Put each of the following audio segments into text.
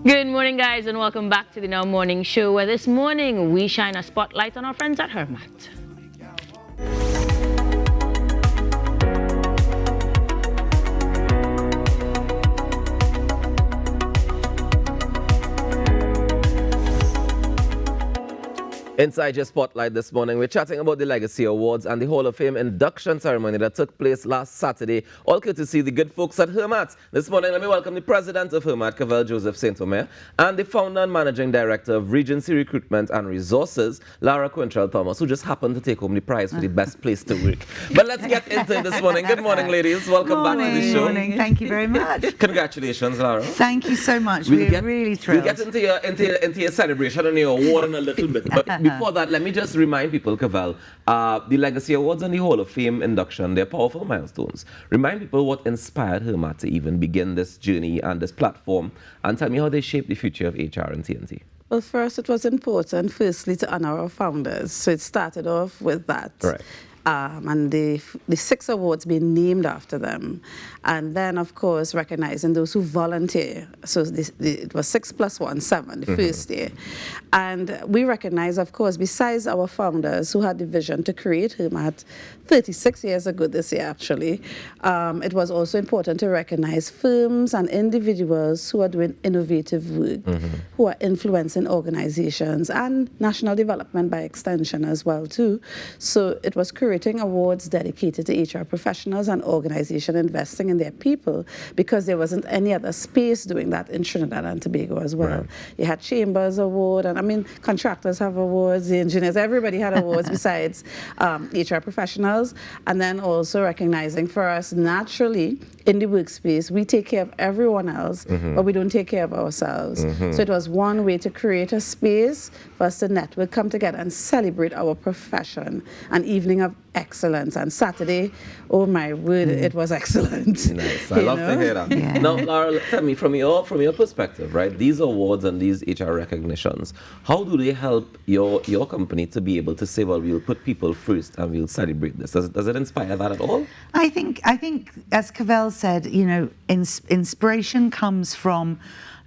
Good morning, guys, and welcome back to the Now Morning Show, where this morning we shine a spotlight on our friends at HRMATT. Inside your spotlight this morning, we're chatting about the Legacy Awards and the Hall of Fame induction ceremony that took place last Saturday, all courtesy the good folks at HRMATT. This morning, let me welcome the president of HRMATT, Cavelle Joseph St Omer, and the founder and managing director of Regency, Recruitment and Resources, Lara Quentrall-Thomas, who just happened to take home the prize for the best place to work. But let's get into it this morning. Good morning, ladies. Welcome back to the show. Good morning. Thank you very much. Congratulations, Lara. Thank you so much. We're really thrilled. We'll get into your celebration and your award in a little bit. But before that, let me just remind people, Cavelle, the Legacy Awards and the Hall of Fame induction, they're powerful milestones. Remind people what inspired HRMATT to even begin this journey and this platform, and tell me how they shaped the future of HR and TNT. Well, first, it was important, firstly, to honor our founders. So it started off with that. Right. And the 6 awards being named after them. And then, of course, recognizing those who volunteer. So it was 6 + 1, 7, the first year. And we recognize, of course, besides our founders who had the vision to create HRMATT 36 years ago this year, actually, it was also important to recognize firms and individuals who are doing innovative work, who are influencing organizations and national development by extension as well, too. So it was creating awards dedicated to HR professionals and organizations investing in their people, because there wasn't any other space doing that in Trinidad and Tobago as well. Right. You had Chambers Award, and I mean, contractors have awards, the engineers, everybody had awards besides HR professionals. And then also recognizing for us, naturally, in the workspace, we take care of everyone else, but we don't take care of ourselves. So it was one way to create a space for us to network, come together and celebrate our profession, an evening of excellence. And Saturday, oh my word, it was excellent. Nice. I love to hear that. Yeah. Now, Lara, tell me, from your perspective, right, these awards and these HR recognitions, how do they help your company to be able to say, well, we'll put people first and we'll celebrate this? Does it inspire that at all? I think, as Cavelle said, you know, inspiration comes from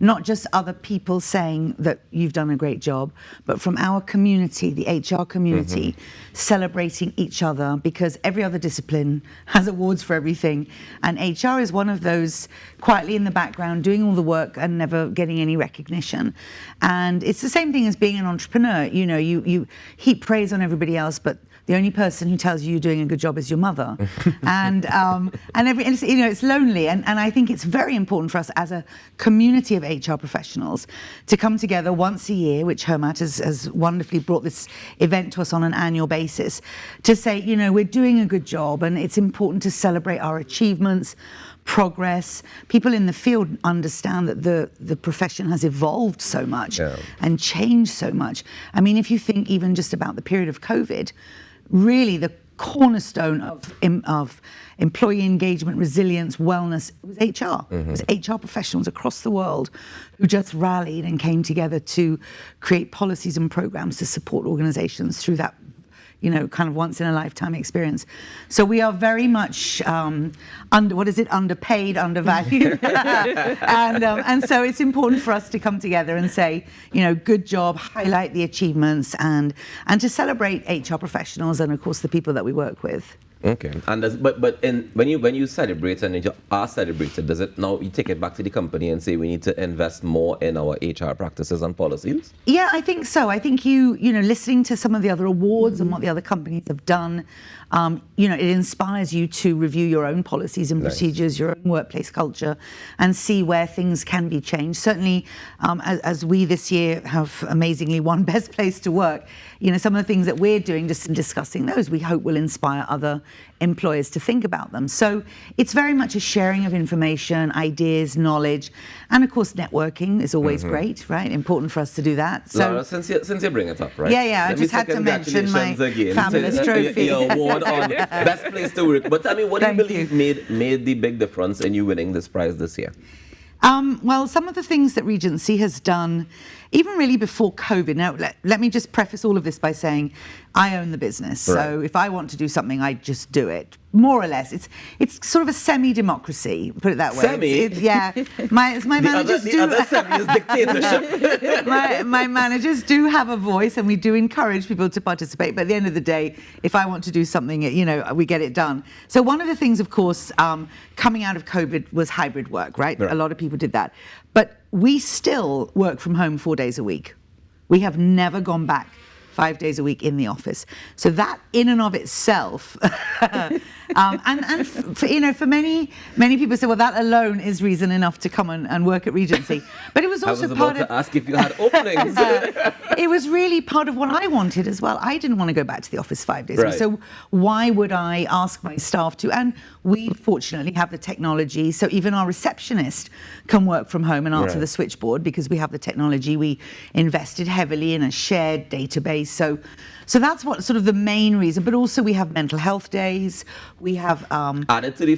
not just other people saying that you've done a great job, but from our community, the HR community, celebrating each other, because every other discipline has awards for everything. And HR is one of those quietly in the background, doing all the work and never getting any recognition. And it's the same thing as being an entrepreneur. You know, you heap praise on everybody else, but the only person who tells you you're doing a good job is your mother. And it's, you know, it's lonely. And I think it's very important for us as a community of HR professionals to come together once a year, which HRMATT has wonderfully brought this event to us on an annual basis, to say, you know, we're doing a good job and it's important to celebrate our achievements, progress. People in the field understand that the profession has evolved so much and changed so much. I mean, if you think even just about the period of COVID, really the cornerstone of employee engagement, resilience, wellness was HR. It was HR professionals across the world who just rallied and came together to create policies and programs to support organizations through that, you know, kind of once in a lifetime experience. So we are very much underpaid, undervalued. and so it's important for us to come together and say, you know, good job, highlight the achievements and to celebrate HR professionals and of course the people that we work with. Okay, and when you celebrate and you are celebrated, does it now you take it back to the company and say we need to invest more in our HR practices and policies? Yeah, I think so. I think you know, listening to some of the other awards and what the other companies have done, you know, it inspires you to review your own policies and procedures, your own workplace culture, and see where things can be changed. Certainly, as we this year have amazingly won Best Place to Work, you know, some of the things that we're doing, just in discussing those, we hope will inspire other employers to think about them. So it's very much a sharing of information, ideas, knowledge, and of course networking is always great, right? Important for us to do that. So Laura, since you bring it up, right? Yeah, I just had to mention my fabulous trophy. Your award on Best Place to Work. But tell me, what do you believe made the big difference in you winning this prize this year? Well, some of the things that Regency has done, even really before COVID. Now, let me just preface all of this by saying I own the business. Right. So if I want to do something, I just do it. more or less. It's sort of a semi-democracy, put it that way. Semi? Yeah. My managers The other semi is dictatorship. my managers do have a voice, and we do encourage people to participate. But at the end of the day, if I want to do something, we get it done. So one of the things, of course, coming out of COVID was hybrid work, right? A lot of people did that. But we still work from home 4 days a week. We have never gone back 5 days a week in the office. So that in and of itself, for many people say, well, that alone is reason enough to come and work at Regency. But it was also part of... to ask if you had openings. It was really part of what I wanted as well. I didn't want to go back to the office 5 days a week. So why would I ask my staff to? And we fortunately have the technology. So even our receptionist can work from home and answer the switchboard because we have the technology. We invested heavily in a shared database. So that's what sort of the main reason. But also we have mental health days. We have... Added to the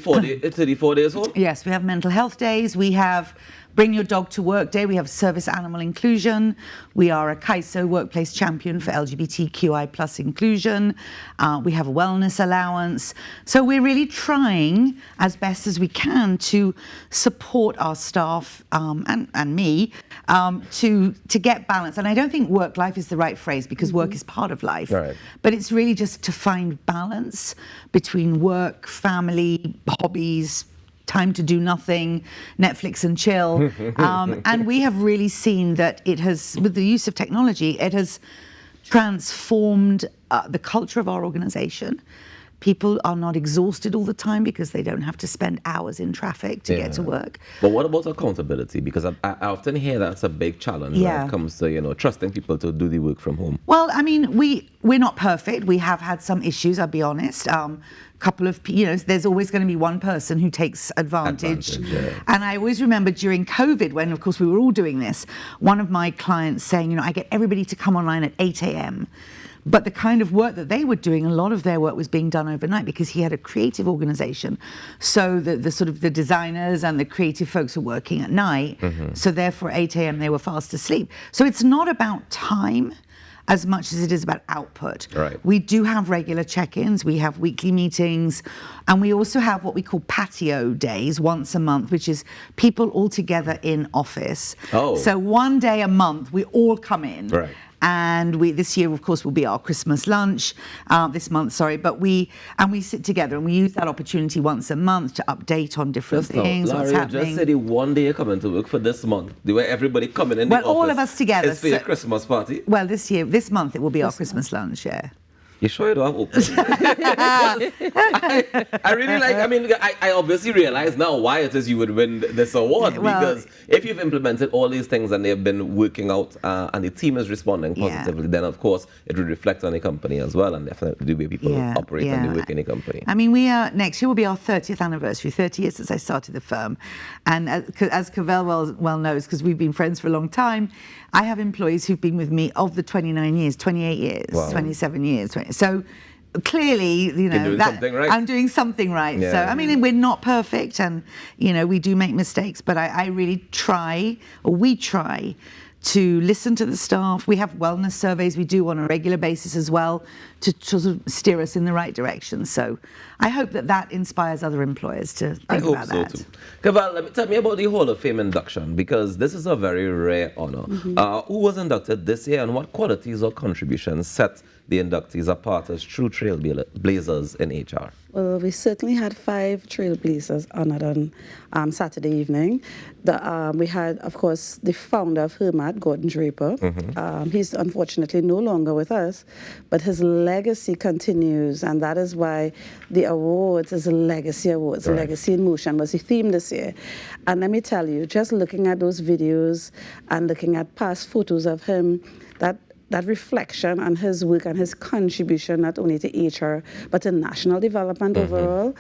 4 days home? Yes, we have mental health days. We have Bring Your Dog to Work Day. We have service animal inclusion. We are a CAISO workplace champion for LGBTQI plus inclusion. We have a wellness allowance. So we're really trying as best as we can to support our staff and me to get balance. And I don't think work life is the right phrase because work is part of life. But it's really just to find balance between work, family, hobbies, time to do nothing, Netflix and chill. And we have really seen that it has, with the use of technology, it has transformed the culture of our organization. People are not exhausted all the time because they don't have to spend hours in traffic to get to work. But what about accountability? Because I often hear that's a big challenge when it comes to, trusting people to do the work from home. Well, I mean, we're not perfect. We have had some issues, I'll be honest. Couple of, there's always going to be one person who takes advantage. And I always remember during COVID, when of course we were all doing this, one of my clients saying, I get everybody to come online at 8 a.m. But the kind of work that they were doing, a lot of their work was being done overnight because he had a creative organization. So the sort of the designers and the creative folks are working at night. So therefore at 8 a.m. they were fast asleep. So it's not about time as much as it is about output. We do have regular check-ins, we have weekly meetings, and we also have what we call patio days once a month, which is people all together in office. So one day a month, we all come in. And this year, of course, will be our Christmas lunch, this month, sorry, but we sit together and we use that opportunity once a month to update on different things, Lara, what's happening. Just said one day you're coming to work for this month, the way everybody coming in the office. Well, all of us together. It's for your Christmas party? Well, this month it will be our Christmas lunch, You sure you don't have open? I really I obviously realize now why it is you would win this award, because if you've implemented all these things and they've been working out and the team is responding positively, then of course it will reflect on the company as well, and definitely the way people operate and work in the company. I mean, next year will be our 30th anniversary, 30 years since I started the firm. And as Cavelle well knows, because we've been friends for a long time, I have employees who've been with me of the 29 years, 28 years, 27 years. So clearly, I'm doing something right. So, I mean, we're not perfect and, we do make mistakes, but I really we try to listen to the staff. We have wellness surveys we do on a regular basis as well to sort of steer us in the right direction. So I hope that inspires other employers to think about that. I hope so too. Cavelle, tell me about the Hall of Fame induction, because this is a very rare honor. Who was inducted this year and what qualities or contributions set the inductees apart as true trailblazers in HR? Well, we certainly had 5 trailblazers honored on Saturday evening. We had, of course, the founder of HRMATT, Gordon Draper. He's unfortunately no longer with us, but his legacy continues, and that is why the awards is a legacy awards. Legacy in Motion was the theme this year. And let me tell you, just looking at those videos and looking at past photos of him, that reflection on his work and his contribution not only to HR but to national development overall,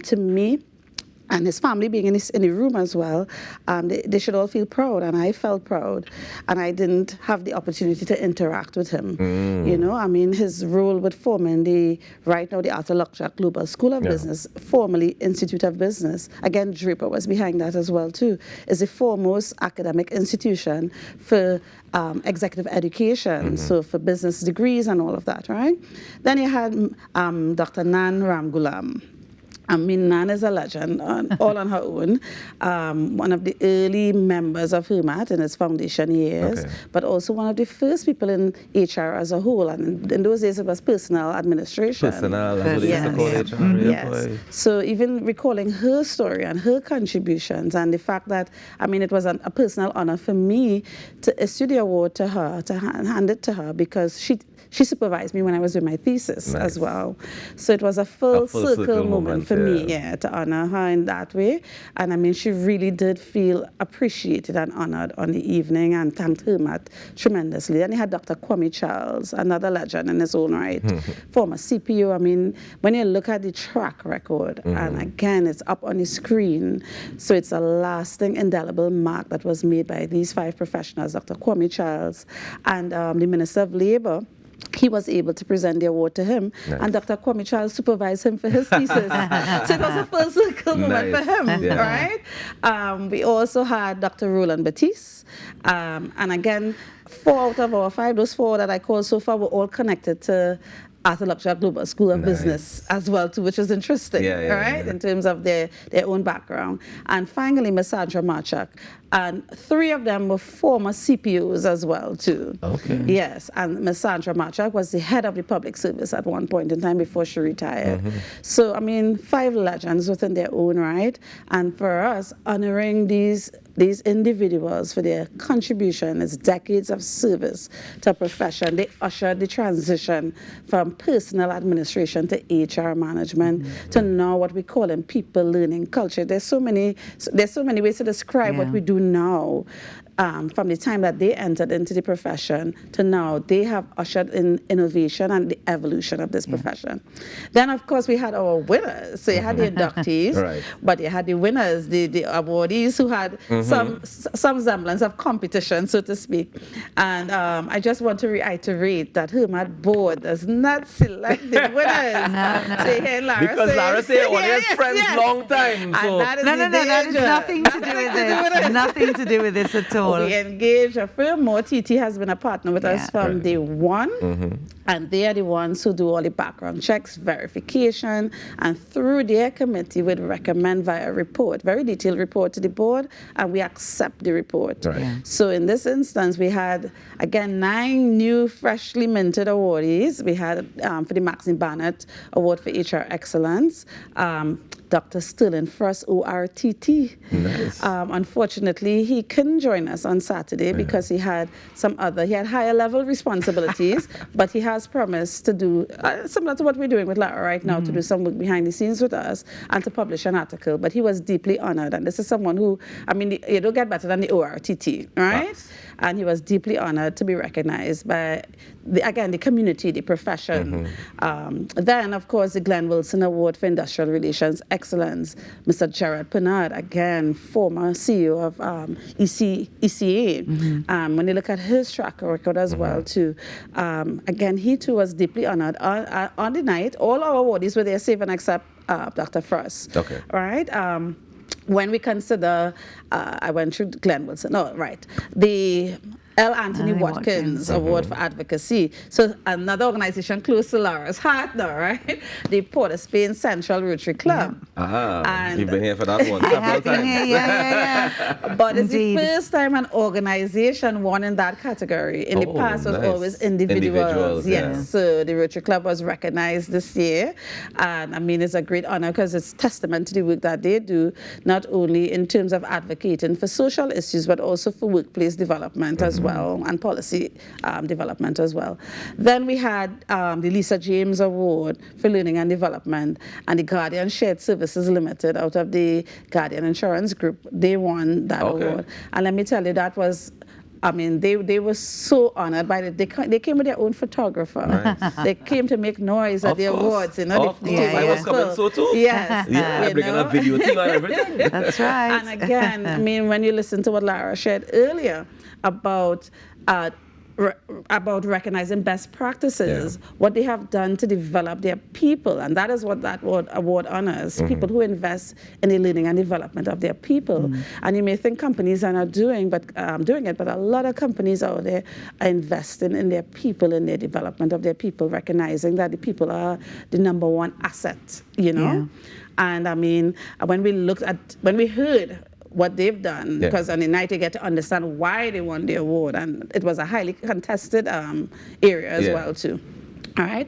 to me, and his family being in the room as well, they should all feel proud, and I felt proud. And I didn't have the opportunity to interact with him. I mean, his role with forming right now the Arthur Luckjack Global School of Business, formerly Institute of Business, again, Draper was behind that as well too, is the foremost academic institution for executive education, so for business degrees and all of that, right? Then you had Dr. Nan Ramgulam. I mean, Nan is a legend, all on her own. One of the early members of HRMATT in its foundation years, but also one of the first people in HR as a whole. And in those days, it was personnel administration. Personnel, that's what they used to call HR. Yes. So even recalling her story and her contributions and the fact that, I mean, it was a personal honor for me to issue the award to her, to hand it to her, because she supervised me when I was doing my thesis as well. So it was a full circle moment for me, to honor her in that way. And I mean, she really did feel appreciated and honored on the evening, and thanked HRMATT tremendously. Then you had Dr. Kwame Charles, another legend in his own right, former CPO. I mean, when you look at the track record, and again, it's up on the screen, so it's a lasting, indelible mark that was made by these 5 professionals, Dr. Kwame Charles and the Minister of Labour. He was able to present the award to him, and Dr. Kwame Charles supervised him for his thesis. So it was a full circle moment for him, right? We also had Dr. Roland Batiste, and again, 4 out of our 5, those 4 that I called so far were all connected to Arthur Luxor Global School of Business as well, too, which is interesting, right, in terms of their own background. And finally, Ms. Sandra Marchak. And 3 of them were former CPOs as well, too. Yes, and Ms. Sandra Marchak was the head of the public service at one point in time before she retired. So, I mean, 5 legends within their own right. And for us, honoring these individuals for their contribution, it's decades of service to a profession. They ushered the transition from personnel administration to HR management to now what we call in people learning culture. There's so many ways to describe what we do now. From the time that they entered into the profession to now, they have ushered in innovation and the evolution of this profession. Then, of course, we had our winners. So you had the inductees, but you had the winners, the awardees who had some semblance of competition, so to speak. And I just want to reiterate that HRMATT board does not select the winners. Say, hey, Lara, because Lara said all his friends long time. So. That is nothing to do with this. Nothing to do with this at all. We engage a firm. TT has been a partner with us from day one, and they are the ones who do all the background checks, verification, and through their committee would recommend via report, very detailed report to the board, and we accept the report. So in this instance, we had, again, 9 new freshly minted awardees. We had for the Maxine Barnett Award for HR Excellence, Dr. Sterling Frost, ORTT. Unfortunately, he couldn't join us on Saturday because he had higher level responsibilities, but he has promised to do, similar to what we're doing with Lara right now, to do some work behind the scenes with us and to publish an article. But he was deeply honored, and this is someone who, I mean, you don't get better than the ORTT, right? And he was deeply honored to be recognized by, the community, the profession. Then, of course, the Glenn Wilson Award for Industrial Relations Excellence, Mr. Gerard Pernard, again, former CEO of ECA. When you look at his track record as well, too, again, he too was deeply honored. On the night, all our awardees were there, save and except Dr. Frost. Right? When we consider, I went through Glenn Wilson, the L. Anthony Watkins Award for Advocacy. So another organization close to Lara's heart now, right? The Port of Spain Central Rotary Club. And you've been here for that one several times. But it's the first time an organization won in that category. In the past, it was always individuals. Yes. So the Rotary Club was recognized this year. And I mean, it's a great honor because it's testament to the work that they do, not only in terms of advocating for social issues, but also for workplace development as well, and policy development as well. Then we had the Lisa James Award for Learning and Development, and the Guardian Shared Services Limited out of the Guardian Insurance Group. They won that award. And let me tell you, that was, I mean, they were so honored by it. They came with their own photographer. They came to make noise at the awards. You know, I was coming so too. Yes. Bringing a video team and everything. That's right. And again, I mean, when you listen to what Lara shared earlier about recognizing best practices, what they have done to develop their people, and that is what that award honors, people who invest in the learning and development of their people. And you may think companies are not doing it, but a lot of companies out there are investing in their people, in their development of their people, recognizing that the people are the #1 asset, you know? And I mean, when we heard what they've done, because on the night you get to understand why they won the award, and it was a highly contested area as well too. All right.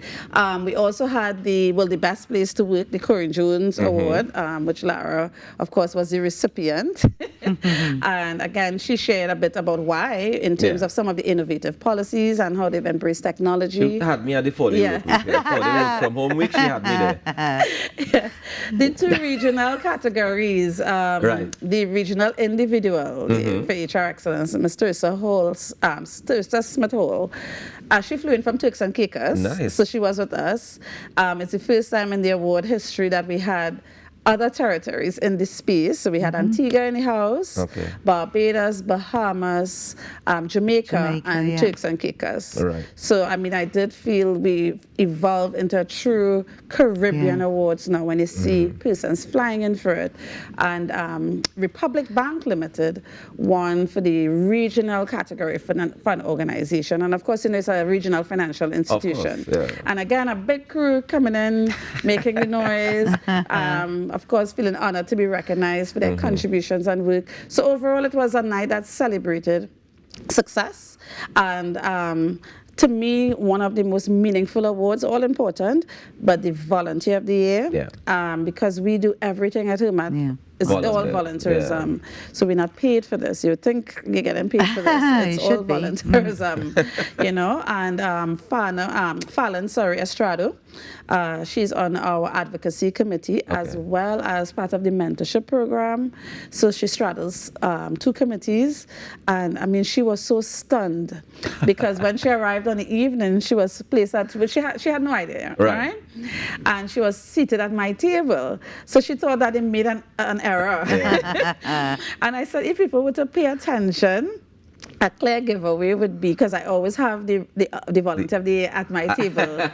We also had the Best Place to Work, the Corey Jones Award, which Lara, of course, was the recipient. And again, she shared a bit about why, in terms of some of the innovative policies and how they've embraced technology. She had me at the 4-day work week. 4-day work from home week, she had me there. The two regional categories, the regional individual for HR Excellence, Ms. Teresa Smith-Hall, she flew in from Turks and Caicos. Nice. So she was with us. It's the first time in the award history that we had other territories in this space. So we had Antigua in the house, Barbados, Bahamas, Jamaica and Turks and Caicos. Right. So, I mean, I did feel we evolved into a true Caribbean awards now when you see persons flying in for it. And Republic Bank Limited won for the regional category for an organization. And of course, you know, it's a regional financial institution. Of course, and again, a big crew coming in, making the noise. Of course, feeling honored to be recognized for their contributions and work. So overall, it was a night that celebrated success. And to me, one of the most meaningful awards, all important, but the Volunteer of the Year, because we do everything at HRMATT. It's all volunteerism. So we're not paid for this. You would think you're getting paid for this. It's all volunteerism, you know. And Fallon Estrado, she's on our advocacy committee as well as part of the mentorship program. So she straddles 2 committees. And I mean, she was so stunned because when she arrived on the evening, she was placed at, but she had no idea, right? And she was seated at my table. So she thought that it made an error. And I said, if people were to pay attention, a clear giveaway would be, because I always have the Volunteer of the Year at my table,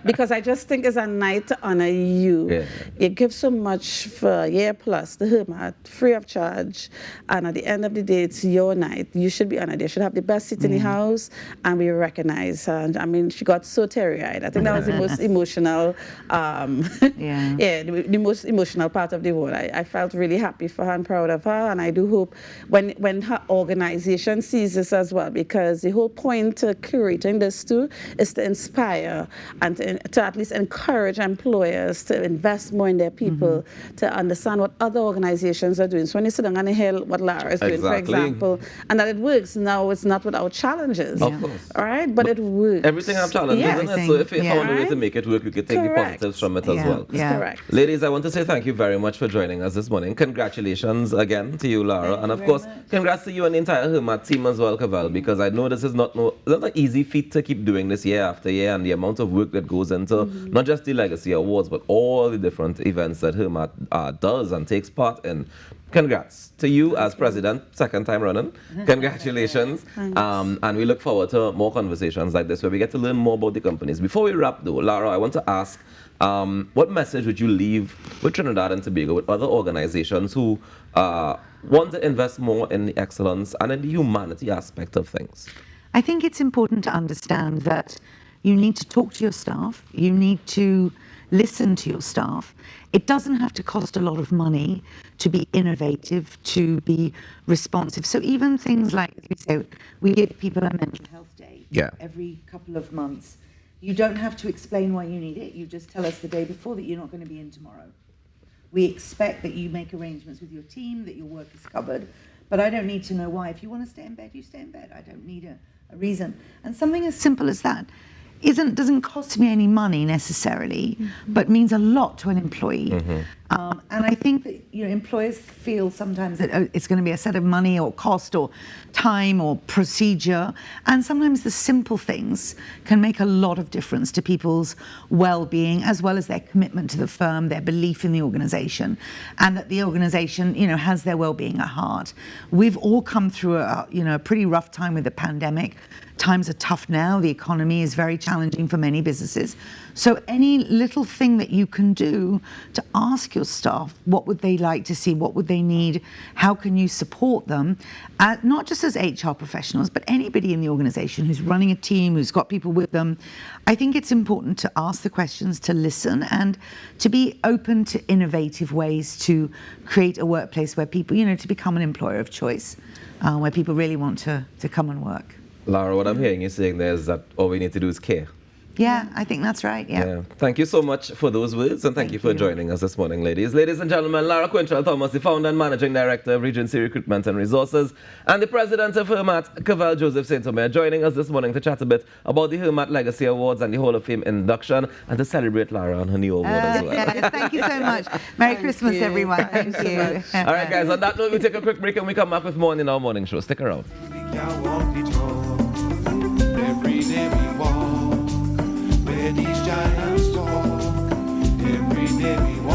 because I just think it's a night to honor you. You give so much for a year plus to HRMATT, free of charge, and at the end of the day, it's your night. You should be honored. You should have the best seat in the house, and we recognize her. And I mean, she got so teary-eyed. I think that was the most emotional, the most emotional part of the award. I felt really happy for her and proud of her, and I do hope when her organization sees this as well, because the whole point to curating this too is to inspire and to at least encourage employers to invest more in their people, to understand what other organizations are doing. So when you sit down and hear what Lara is doing, for example, and that it works, now it's not without challenges. Of course. All right, but it works. Everything have challenges, isn't it? So if you found a way to make it work, we could take the positives from it as well. Correct. Ladies, I want to say thank you very much for joining us this morning. Congratulations again to you, Lara. And of course, congrats to you and the entire HRMATT team as well, Cavelle, because I know this is not an easy feat to keep doing this year after year, and the amount of work that goes into not just the Legacy Awards, but all the different events that HRMATT does and takes part in. Congrats to you as president, second time running. Congratulations. And we look forward to more conversations like this where we get to learn more about the companies. Before we wrap though, Lara, I want to ask, what message would you leave with Trinidad and Tobago, with other organizations who want to invest more in the excellence and in the humanity aspect of things? I think it's important to understand that you need to talk to your staff, you need to listen to your staff. It doesn't have to cost a lot of money to be innovative, to be responsive. So even things like, as we say, we give people a mental health day every couple of months. You don't have to explain why you need it. You just tell us the day before that you're not going to be in tomorrow. We expect that you make arrangements with your team, that your work is covered, but I don't need to know why. If you want to stay in bed, you stay in bed. I don't need a reason. And something as simple as that doesn't cost me any money necessarily, but means a lot to an employee. And I think that employers feel sometimes that it's going to be a set of money or cost or time or procedure, and sometimes the simple things can make a lot of difference to people's well-being, as well as their commitment to the firm, their belief in the organization, and that the organization has their well-being at heart. We've all come through a pretty rough time with the pandemic. times are tough now. The economy is very challenging for many businesses. So any little thing that you can do to ask your staff, what would they like to see? What would they need? How can you support them? Not just as HR professionals, but anybody in the organization who's running a team, who's got people with them. I think it's important to ask the questions, to listen, and to be open to innovative ways to create a workplace where people, to become an employer of choice, where people really want to come and work. Lara, what I'm hearing you saying there is that all we need to do is care. Yeah, I think that's right, yeah. Thank you so much for those words, and thank you for joining us this morning, ladies. Ladies and gentlemen, Lara Quentrall-Thomas, the founder and managing director of Regency Recruitment and Resources, and the president of HRMATT, Cavelle Joseph St Omer, joining us this morning to chat a bit about the HRMATT Legacy Awards and the Hall of Fame induction, and to celebrate Lara on her new award as well. Yes, thank you so much. Merry Christmas, everyone. Thank you. All right, guys, on that note, we take a quick break and we come back with more in our morning show. Stick around. Every day we walk where these giants walk. Every day we walk.